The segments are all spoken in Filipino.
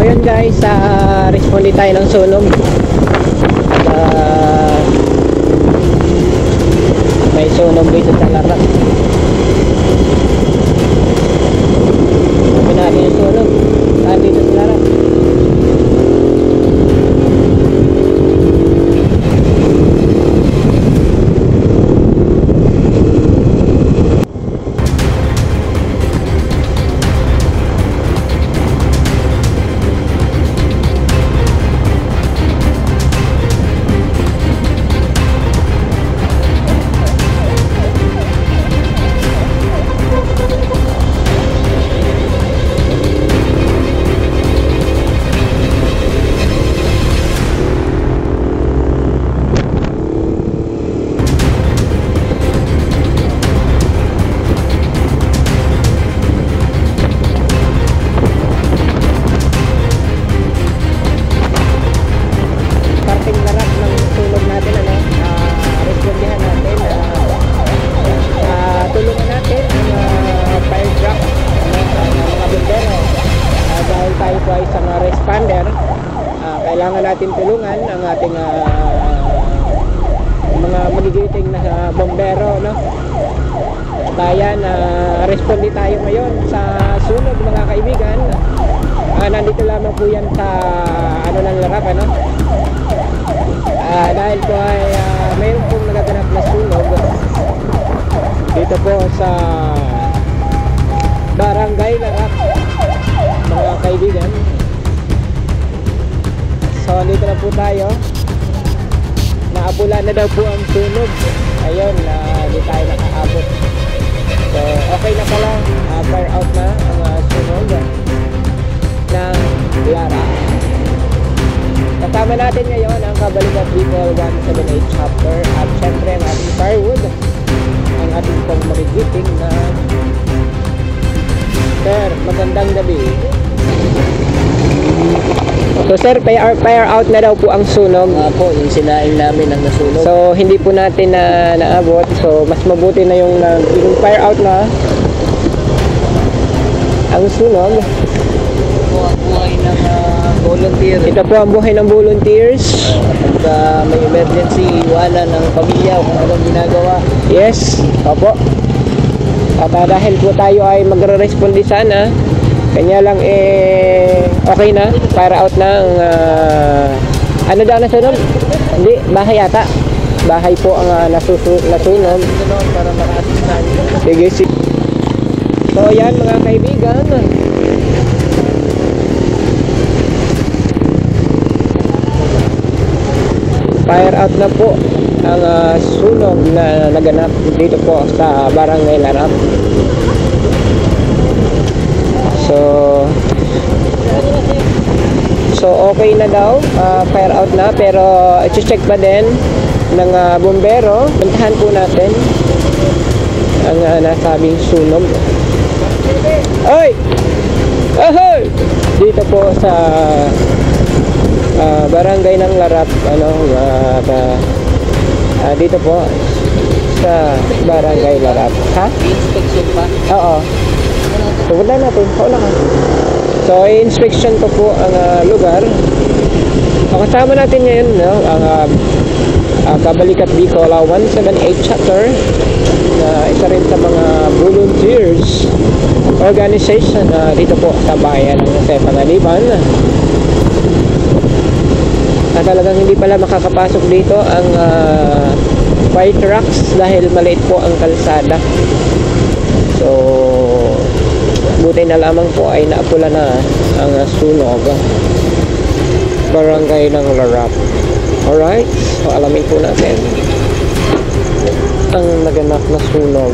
yun guys, responde tayo ng sunog. May sunog dito sa Larap. Sabi natin yung sunog dito sa Larap. Kailangan natin tulungan ang ating mga magigiting na bombero, no? Kaya responde tayo ngayon sa sunog, mga kaibigan. Nandito lamang po yan sa ng Larap, ano? Dahil po ay mayroon pong nagaganap na sunog dito po sa Barangay Larap, mga kaibigan. So dito na po tayo. Naabula na daw po ang sunog. Ayun, hindi tayo nakaabot. So okay na pala, fire out na ang sunog ng Larap. Kasama natin ngayon ang Kabalikat Bicol 178 chapter at syempre ang ating firewood, ang ating pong magigiting na sir, magandang gabi. So sir, fire out na daw po ang sunog. Po, yung sinaing namin ang nasunog. So hindi po natin naabot. So mas mabuti na yung fire out na ang sunog. Ito po ang buhay ng volunteer. Ito po ang buhay ng volunteers. Pag may emergency, iwanan ng pamilya kung anong ginagawa. Yes, opo. At dahil po tayo ay magre-responde sana, kanya lang okay na, fire out na ang ano daw nasunog? Hindi, bahay yata. Bahay po ang nasunog. Para maka-assist tayo. Sige, sige. So yan mga kaibigan, fire out na po ang sunog na naganap dito po sa Barangay Larap. So okay na daw, fire out na, pero i-check pa din ng bombero. Puntahan po natin ang nasabing sunog. Ay! Ahoy! Dito po sa Barangay ng Larap, dito po sa Barangay Larap. Ha? Inspection pa? Oo. Pupunta natin. Paula ka. So, inspection ko po ang lugar. Kasama natin ngayon, no, ang Kabalikat Bicol 178 chapter na isa rin sa mga volunteers organization dito po sa bayan ng Pangaliban. Talagang hindi pala makakapasok dito ang fire trucks dahil maliit po ang kalsada. So buti na lamang po ay naapula na ang sunog Barangay ng Larap. Alright, so alamin po natin ang naganap na sunog.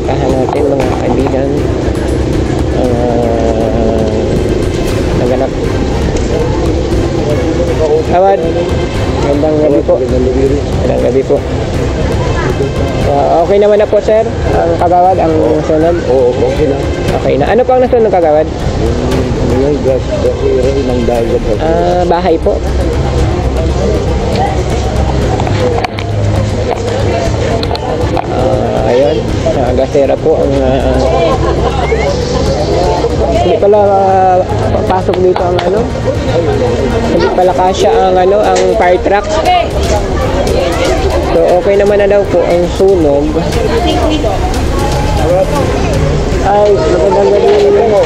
Puntahan natin mga kaibigan ang naganap. Kawad, magandang gabi po. Magandang gabi po. Okay naman na po sir, ang kagawad, ang sunog? Oo, okay na. Okay na. Ano pang nasunog kagawad? Yung gas ng dagat. Bahay po. basera po ang hindi pala papasok dito ang ano, hindi pala kasya ang ano, ang fire truck. So okay naman na daw po ang sunog. Ay, magandang gabi mo.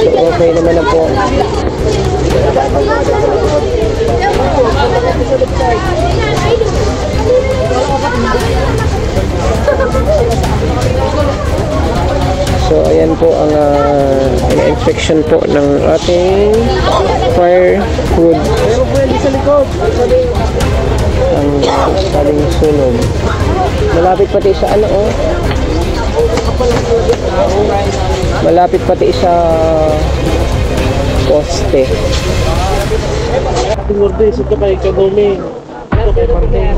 So okay naman na po. So ayan po ang inspection po ng ating firewood. Ang saling sunog. Malapit pati sa ano oh. Malapit pati sa poste. Tingorde, ito kay Kadome. Ito kay Martin.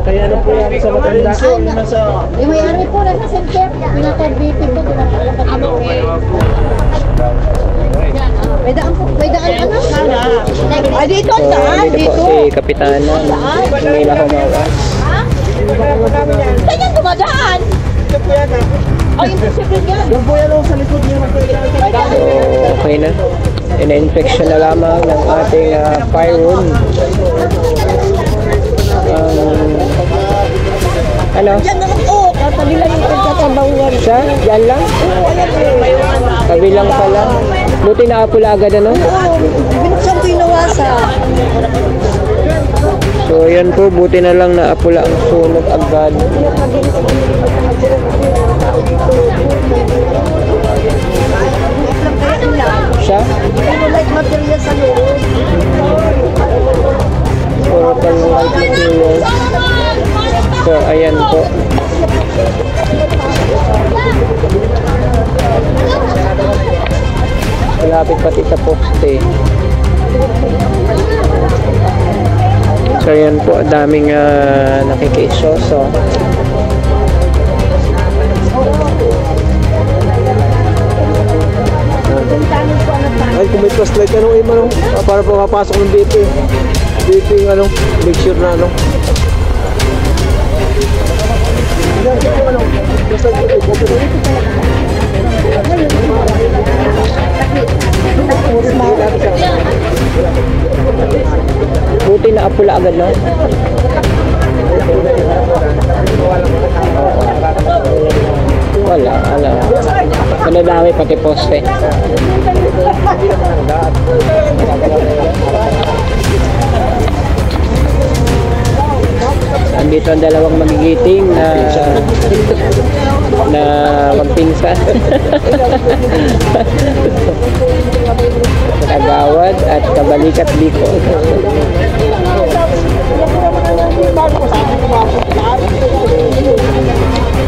Kaya ano po yan sa matanda? Yung may-ari po na sa center, pinaka-BP po, may daan po, may daan ano? Ay, dito ang daan, Dito po si Kapitana. May nahumawa. Saan yan dumadaan? Ay, imposible yan. Yung po yan sa likod niya. So okay na. Ina-inspection na lamang ng ating firewood. Ano? Yan naman, oh, katabi lang yung pagkatabawan. Siya? Yan lang? Tabi lang pala. Buti naapula agad ano? Binuksan ko yung nawasa. So yan po, buti na lang naapula ang sunog agad. Siya? Ano like material sa loob? Total light material. So ayan po. Malapit pati sa poste. So ayan po, daming nakikisoso. Ay, kung may flashlight, ano yung ano? Para po mapasok ng BP. BP yung ano, make sure na ano. Buti na apula agad na. Wala. Manadami pati poste. Andito ang dalawang magigiting na magpinsan. Kagawad at Kabalikat Bicol.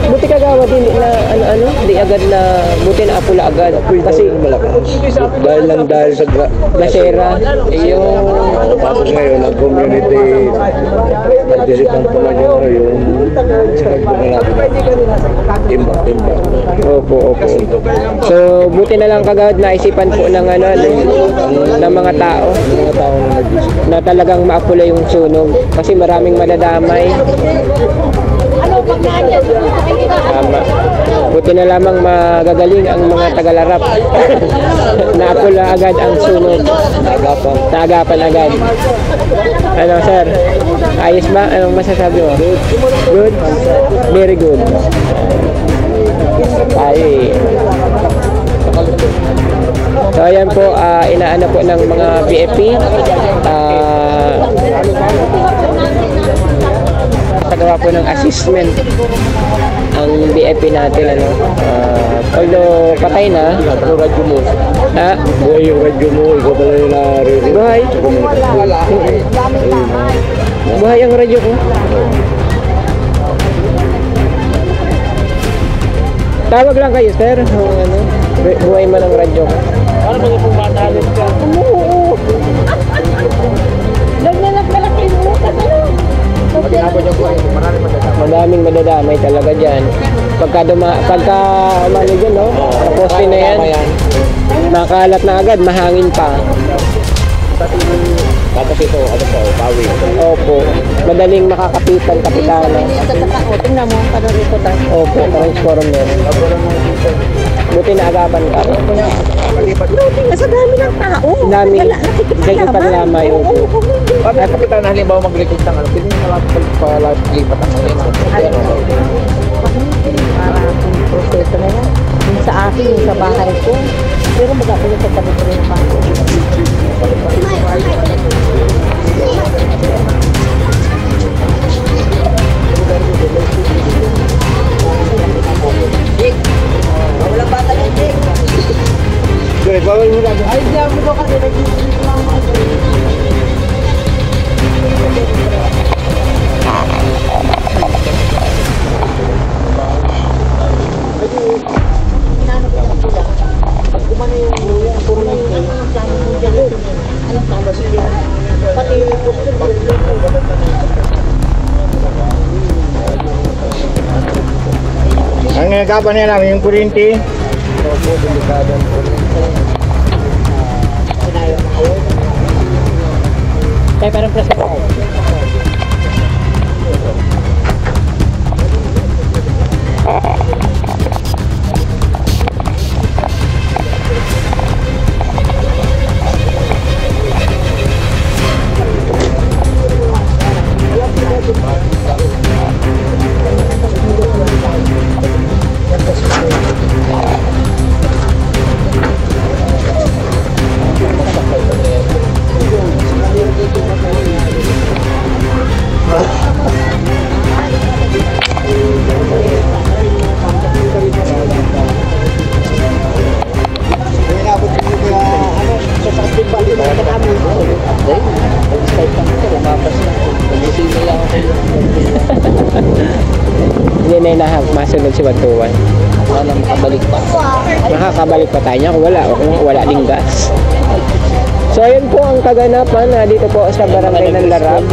Buti Kagawad hindi na hindi agad na buti na apula agad kasi Dahil sa gasera yung tapos ngayon ang community participant po na yung timbang. Opo. So buti na lang Kagawad naisipan po ng ng mga tao na talagang maapula yung sunog kasi maraming madadamay. Tama. Buti na lamang magagaling ang mga tagalarap. Naapula agad ang sunog. Naagapan agad. Ano sir? Ayos ba? Anong masasabi mo? Good? Very good. Ay. So ayan po, inaano po ng mga BFP. Pagawa po ng assessment ang BFP natin although patay na Radyo mo. ha? Buhay yung radyo mo, ikaw pala yung naririnig. Buhay? Buhay ang radyo ko. Tawag lang kayo sir kung buhay man ang radyo ko. Ano ba yung pumatalit ka? Naglalaglalak yung bukas, ano? Pag inabot yung kuha, maraming madadama. Madaming madadamay talaga dyan. Pagka umano dyan, no? Tapos na yan, makalat na agad, mahangin pa. Tapos ito, ano po, bawi. Opo. Madaling makakapitan, kapitana. Tingnan mo, kano rito tayo. Opo, transformer. Buti na agapan ka. Sa dami ng tao. Dami. Kasi Nakikipaglaban. paglamay, opo. Pag kapitan na halimbawa mag-record ng ano, pwede nyo palipat ang ano. Para kung proseso na yan. Yung sa akin, yung sa bahay ko. Pero magkakalit sa tabi ko rin pa. Walang bata yan, Jake. Good, bawal mo na. Ay, di ako ko kasi Ang nagapan niya namin yung kurinti. Kaya parang present ako. Hindi na inahag, masunod si Batuan. Wala makabalik pa. Makakabalik pa tayo niya kung wala ding gas. So ayun po ang kaganapan dito po sa barangay ng Larab.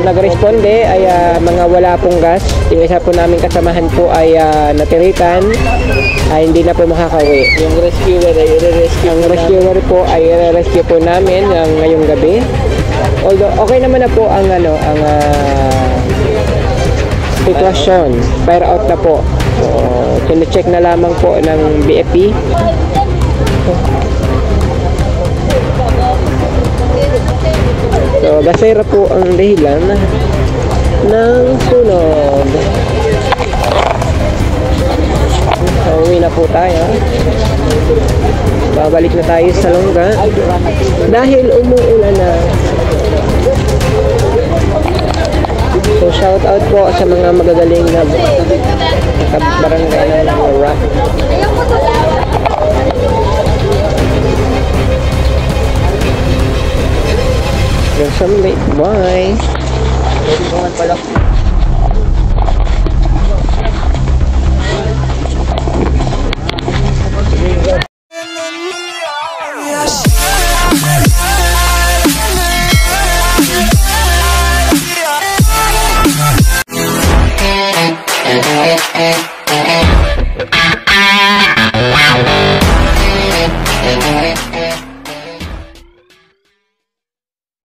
Nagresponde ay mga wala pong gas. Yung isa po namin kasamahan po ay natiritan, ay hindi na po makakauwi. Yung rescuer ay i-rescue. Ang rescuer po ay i-rescue po namin ngayong gabi. Although okay naman na po ang sitwasyon. Fire out na po. So, kine-check na lamang po ng BFP. So, gasera po ang dahilan ng sunog. So, uwi na po tayo. Babalik na tayo sa Longga dahil umuulan na. So, shout out po sa mga magagaling na barangay ng Larab. There's some late. Bye. Pwede mo man pala.